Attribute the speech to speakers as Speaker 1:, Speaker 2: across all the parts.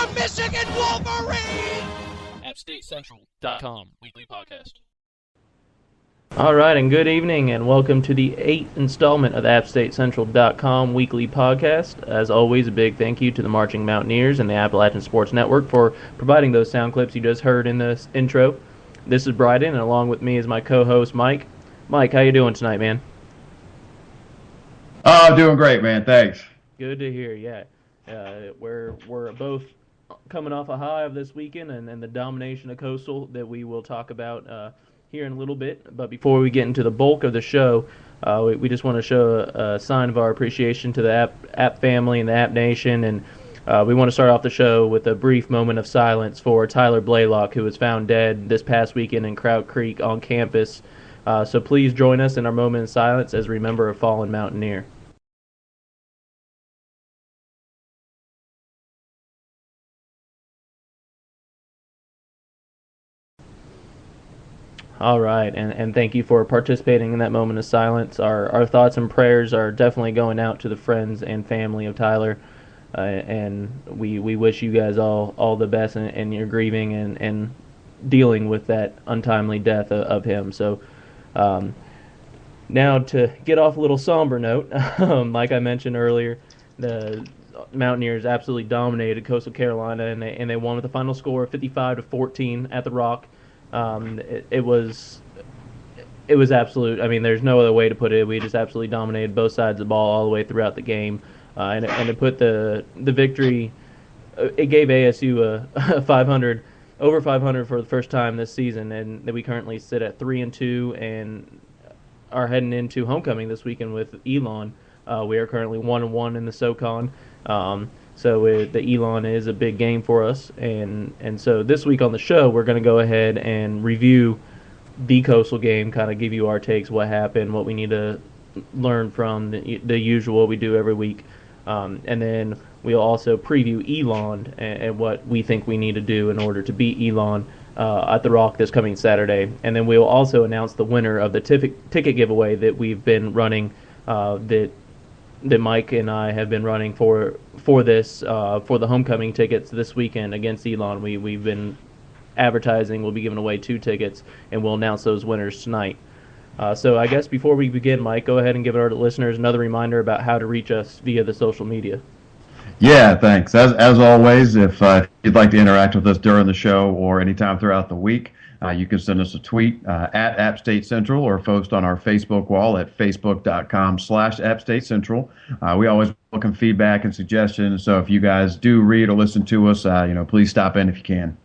Speaker 1: the Michigan Wolverine!
Speaker 2: AppStateCentral.com weekly podcast.
Speaker 3: All right, and good evening, and welcome to the 8th installment of the AppStateCentral.com weekly podcast. As always, a big thank you to the Marching Mountaineers and the Appalachian Sports Network for providing those sound clips you just heard in this intro. This is Bryden, and along with me is my co-host, Mike. Mike, how you doing tonight, man?
Speaker 4: Oh, doing great, man. Thanks.
Speaker 3: Good to hear, yeah. We're both coming off a high of this weekend and the domination of Coastal that we will talk about here in a little bit. But before we get into the bulk of the show, we just want to show a sign of our appreciation to the App family and the App Nation, and we want to start off the show with a brief moment of silence for Tyler Blaylock, who was found dead this past weekend in Crowd Creek on campus. So please join us in our moment of silence as we remember a fallen Mountaineer. All right, and thank you for participating in that moment of silence. Our thoughts and prayers are definitely going out to the friends and family of Tyler, and we wish you guys all the best in your grieving and dealing with that untimely death of him. So now to get off a little somber note, like I mentioned earlier, the Mountaineers absolutely dominated Coastal Carolina, and they won with a final score of 55-14 at the Rock. It was absolute. I mean, there's no other way to put it. We just absolutely dominated both sides of the ball all the way throughout the game, and it put the victory. It gave ASU a 500 over 500 for the first time this season, and that we currently sit at 3-2 and are heading into homecoming this weekend with Elon. We are currently 1-1 in the SoCon. So the Elon is a big game for us, and so this week on the show we're going to go ahead and review the Coastal game, kind of give you our takes, what happened, what we need to learn from the usual we do every week, and then we'll also preview Elon and what we think we need to do in order to beat Elon at the Rock this coming Saturday, and then we'll also announce the winner of the ticket giveaway that we've been running that Mike and I have been running for this for the homecoming tickets this weekend against Elon. We've been advertising. We'll be giving away 2 tickets, and we'll announce those winners tonight. So I guess before we begin, Mike, go ahead and give our listeners another reminder about how to reach us via the social media.
Speaker 4: Yeah, thanks. As always, if you'd like to interact with us during the show or anytime throughout the week, you can send us a tweet at App State Central or post on our Facebook wall at facebook.com/AppStateCentral. We always welcome feedback and suggestions, so if you guys do read or listen to us, please stop in if you can.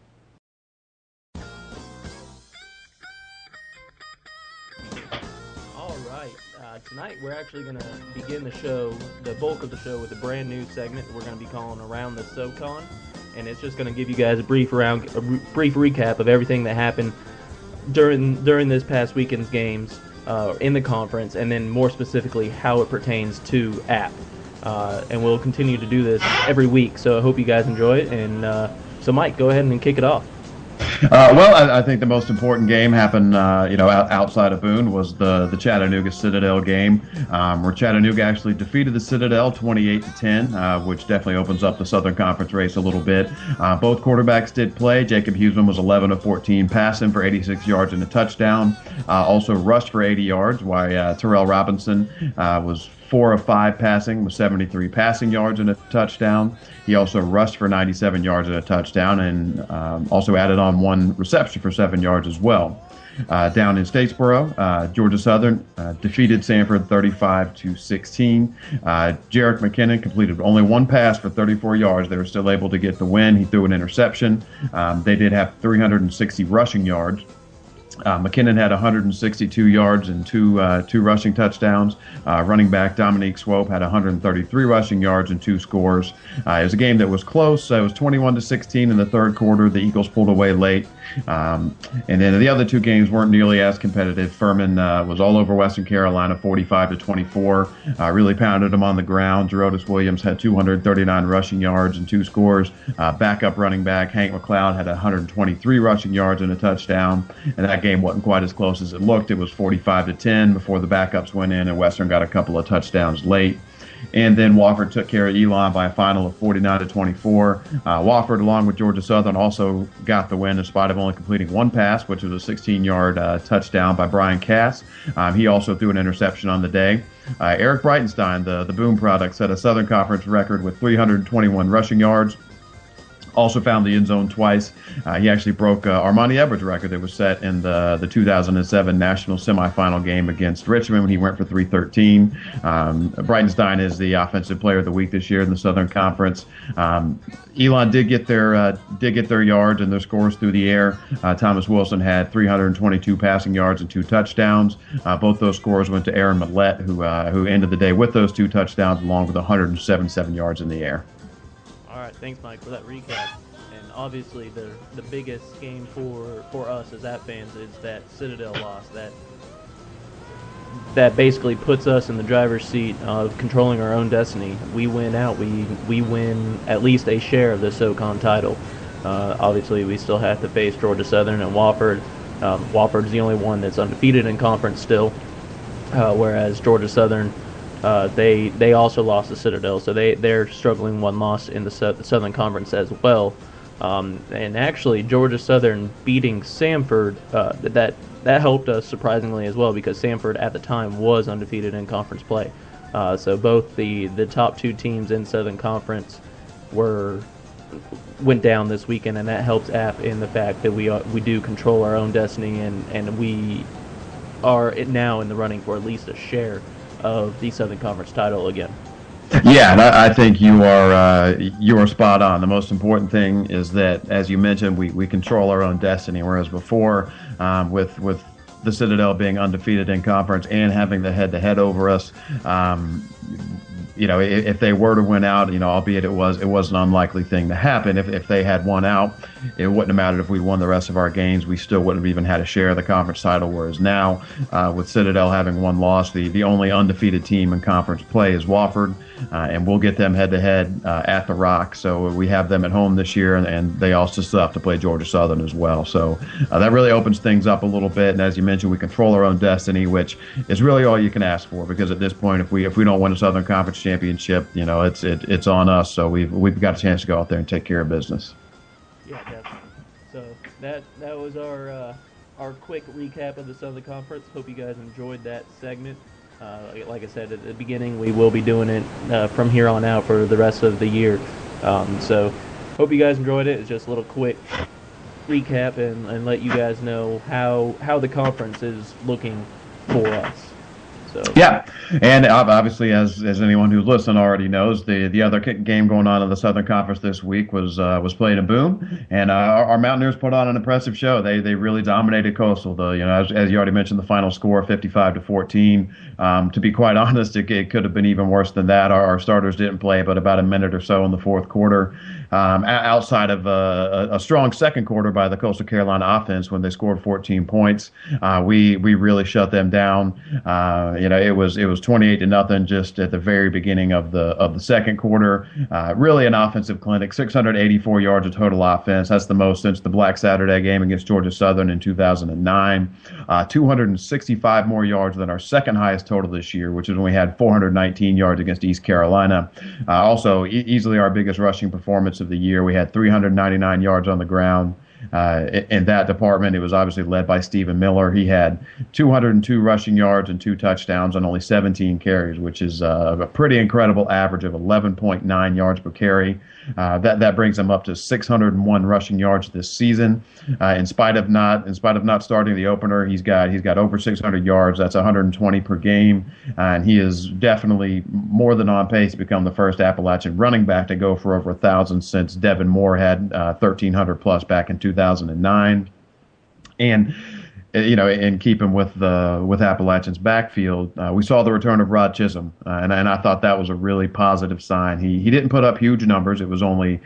Speaker 3: All right. Tonight we're actually going to begin the bulk of the show, with a brand new segment we're going to be calling Around the SoCon. And it's just going to give you guys a brief recap of everything that happened during this past weekend's games in the conference, and then more specifically how it pertains to App. And we'll continue to do this every week, so I hope you guys enjoy it. And so, Mike, go ahead and kick it off.
Speaker 4: Well, I think the most important game happened, outside of Boone, was the Chattanooga Citadel game, where Chattanooga actually defeated the Citadel 28-10, which definitely opens up the Southern Conference race a little bit. Both quarterbacks did play. Jacob Huseman was 11 of 14 passing for 86 yards and a touchdown. Also rushed for 80 yards, while Terrell Robinson was 4 of 5 passing with 73 passing yards and a touchdown. He also rushed for 97 yards and a touchdown, and also added on 1 reception for 7 yards as well. Down in Statesboro, Georgia Southern defeated Sanford 35-16. Jarek McKinnon completed only 1 pass for 34 yards. They were still able to get the win. He threw an interception. They did have 360 rushing yards. McKinnon had 162 yards and two rushing touchdowns. Running back Dominique Swope had 133 rushing yards and 2 scores. It was a game that was close. It was 21-16 in the third quarter. The Eagles pulled away late. And then the other 2 games weren't nearly as competitive. Furman was all over Western Carolina, 45-24. Really pounded them on the ground. Gerodis Williams had 239 rushing yards and 2 scores. Backup running back Hank McLeod had 123 rushing yards and a touchdown. And that game wasn't quite as close as it looked. It was 45-10 before the backups went in, and Western got a couple of touchdowns late. And then Wofford took care of Elon by a final of 49-24. Wofford, along with Georgia Southern, also got the win in spite of only completing one pass, which was a 16-yard touchdown by Brian Cass. He also threw an interception on the day. Eric Breitenstein, the Boom product, set a Southern Conference record with 321 rushing yards. Also found the end zone twice. He actually broke Armani Edwards' record that was set in the 2007 national semifinal game against Richmond when he went for 313. Breitenstein is the offensive player of the week this year in the Southern Conference. Elon did get their yards and their scores through the air. Thomas Wilson had 322 passing yards and 2 touchdowns. Both those scores went to Aaron Millette, who ended the day with those 2 touchdowns along with 177 yards in the air.
Speaker 3: All right, thanks, Mike, for that recap. And obviously, the biggest game for us as App fans is that Citadel loss. That basically puts us in the driver's seat of controlling our own destiny. We win out. We win at least a share of the SoCon title. Obviously, we still have to face Georgia Southern and Wofford. Wofford's the only one that's undefeated in conference still, whereas Georgia Southern. They also lost to Citadel, so they're struggling one loss in the Southern Conference as well. And actually, Georgia Southern beating Samford, that helped us surprisingly as well, because Samford at the time was undefeated in conference play. So both the top 2 teams in Southern Conference went down this weekend, and that helps App in the fact that we do control our own destiny, and we are now in the running for at least a share of the Southern Conference title again.
Speaker 4: Yeah, and I think you are spot on. The most important thing is that, as you mentioned, we control our own destiny, whereas before, with the Citadel being undefeated in conference and having the head-to-head over us, if they were to win out, albeit it was an unlikely thing to happen. If they had won out, it wouldn't have mattered if we'd won the rest of our games. We still wouldn't have even had a share of the conference title. Whereas now, with Citadel having one loss, the only undefeated team in conference play is Wofford, and we'll get them head-to-head at the Rock. So we have them at home this year, and they also still have to play Georgia Southern as well. So that really opens things up a little bit. And as you mentioned, we control our own destiny, which is really all you can ask for, because at this point, if we don't win a Southern Conference championship, it's on us. So we've got a chance to go out there and take care of business.
Speaker 3: Yeah, definitely. So that was our quick recap of the Southern Conference. Hope you guys enjoyed that segment. Like I said at the beginning, we will be doing it from here on out for the rest of the year. So hope you guys enjoyed it. It's just a little quick recap and let you guys know how the conference is looking for us. So. Yeah,
Speaker 4: and obviously, as anyone who's listening already knows, the other game going on in the Southern Conference this week was played in Boone, and our Mountaineers put on an impressive show. They really dominated Coastal. As you already mentioned, the final score 55-14. To be quite honest, it could have been even worse than that. Our starters didn't play but about a minute or so in the fourth quarter. Outside of a strong second quarter by the Coastal Carolina offense when they scored 14 points, we really shut them down. It was 28-0 just at the very beginning of the second quarter. Really an offensive clinic, 684 yards of total offense. That's the most since the Black Saturday game against Georgia Southern in 2009. 265 more yards than our second highest total this year, which is when we had 419 yards against East Carolina. Also, easily our biggest rushing performance of the year. We had 399 yards on the ground. In that department, it was obviously led by Stephen Miller. He had 202 rushing yards and 2 touchdowns on only 17 carries, which is a pretty incredible average of 11.9 yards per carry. That brings him up to 601 rushing yards this season. In spite of not starting the opener, he's got over 600 yards. That's 120 per game, and he is definitely more than on pace to become the first Appalachian running back to go for over 1,000 since Devin Moore had 1,300 plus back in 2009. And in keeping with Appalachian's backfield, we saw the return of Rod Chisholm, and I thought that was a really positive sign. He didn't put up huge numbers. It was only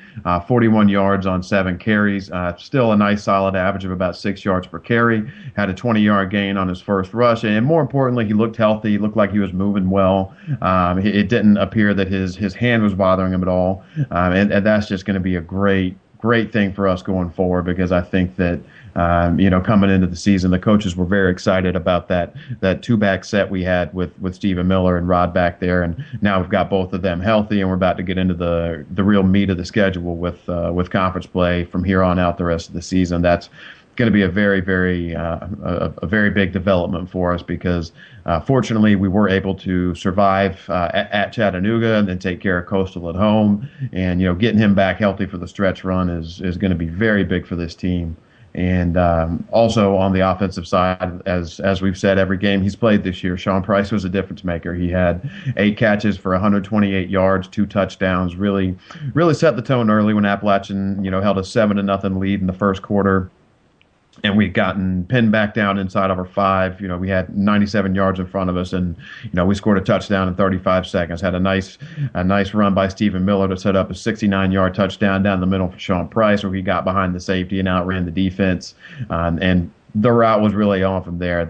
Speaker 4: 41 yards on 7 carries. Still a nice solid average of about 6 yards per carry. Had a 20-yard gain on his first rush, and more importantly, he looked healthy. He looked like he was moving well. It didn't appear that his hand was bothering him at all, and that's just going to be a great great thing for us going forward, because I think that coming into the season, the coaches were very excited about that two-back set we had with Stephen Miller and Rod back there, and now we've got both of them healthy, and we're about to get into the real meat of the schedule with conference play from here on out the rest of the season. That's going to be a very, very big development for us, because fortunately we were able to survive at Chattanooga and then take care of Coastal at home, and getting him back healthy for the stretch run is going to be very big for this team. And also on the offensive side, as we've said, every game he's played this year, Sean Price was a difference maker. He had 8 catches for 128 yards, 2 touchdowns. Really set the tone early when Appalachian held a 7-0 lead in the first quarter. And we'd gotten pinned back down inside of our 5. We had 97 yards in front of us, and we scored a touchdown in 35 seconds. Had a nice run by Stephen Miller to set up a 69-yard touchdown down the middle for Sean Price, where he got behind the safety and outran the defense. And the route was really on from there.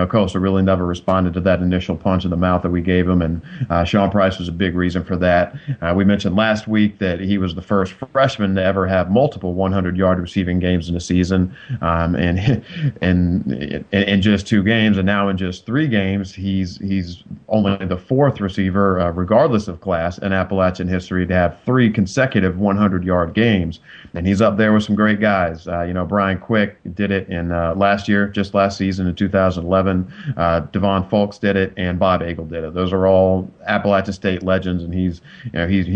Speaker 4: Coastal really never responded to that initial punch in the mouth that we gave him, and Sean Price was a big reason for that. We mentioned last week that he was the first freshman to ever have multiple 100-yard receiving games in a season, and in just 2 games, and now in just 3 games, he's only the 4th receiver, regardless of class, in Appalachian history to have 3 consecutive 100-yard games, and he's up there with some great guys. Brian Quick did it in last season in 2011. Devon Fulks did it, and Bob Agel did it. Those are all Appalachian State legends, and he's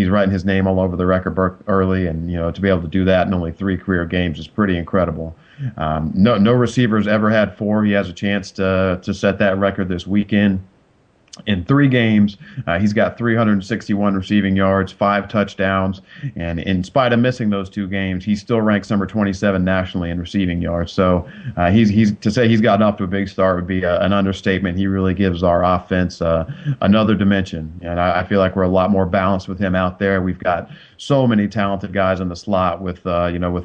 Speaker 4: writing his name all over the record book early, and to be able to do that in only 3 career games is pretty incredible. No receivers ever had 4. He has a chance to set that record this weekend. In 3 games, he's got 361 receiving yards, 5 touchdowns, and in spite of missing those 2 games, he still ranks number 27 nationally in receiving yards. So he's to say he's gotten off to a big start would be an understatement. He really gives our offense another dimension, and I feel like we're a lot more balanced with him out there. We've got so many talented guys in the slot with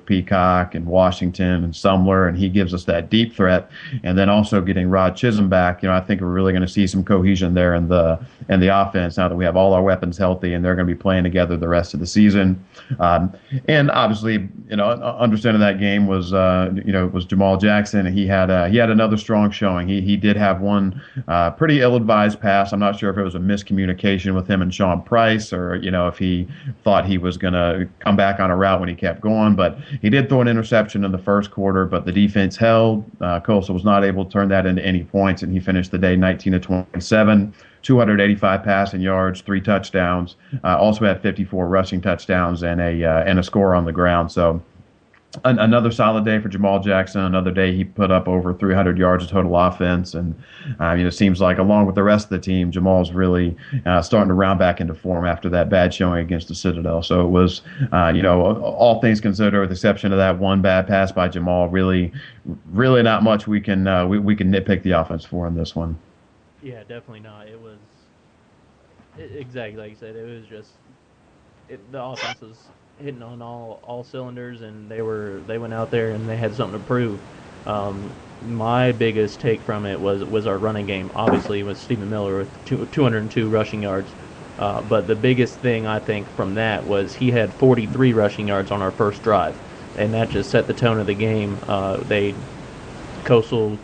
Speaker 4: Peacock and Washington and Sumler, and he gives us that deep threat. And then also getting Rod Chisholm back, I think we're really going to see some cohesion there in the offense now that we have all our weapons healthy, and they're going to be playing together the rest of the season. And obviously, understanding that game was Jamal Jackson. He had another strong showing. He did have one pretty ill-advised pass. I'm not sure if it was a miscommunication with him and Sean Price, or if he thought he was going to come back on a route when he kept going. But he did throw an interception in the first quarter, but the defense held. Coastal was not able to turn that into any points, and he finished the day 19-27. 285 passing yards, 3 touchdowns. Also had 54 rushing touchdowns and a score on the ground. So another solid day for Jamal Jackson. Another day he put up over 300 yards of total offense, and it seems like along with the rest of the team, Jamal's really starting to round back into form after that bad showing against the Citadel. So it was, all things considered, with the exception of that one bad pass by Jamal, really not much we can nitpick the offense for in this one.
Speaker 3: Yeah, definitely not. It was exactly like you said. It was just the offense was hitting on all cylinders, and they went out there and they had something to prove. My biggest take from it was our running game. Obviously, with Stephen Miller with 202 rushing yards. But the biggest thing I think from that was he had 43 rushing yards on our first drive, and that just set the tone of the game. Coastal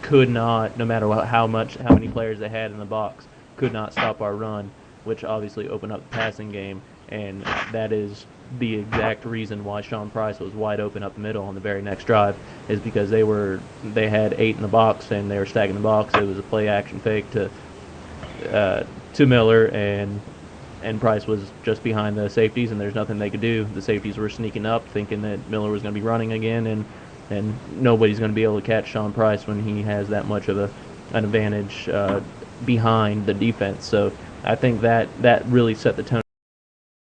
Speaker 3: could not, no matter how many players they had in the box, could not stop our run, which obviously opened up the passing game, and that is the exact reason why Sean Price was wide open up the middle on the very next drive, is because they had 8 in the box and they were stacking the box. It was a play action fake to Miller, and Price was just behind the safeties, and there's nothing they could do. The safeties were sneaking up, thinking that Miller was going to be running again, and nobody's going to be able to catch Sean Price when he has that much of an advantage behind the defense. So I think that really set the tone.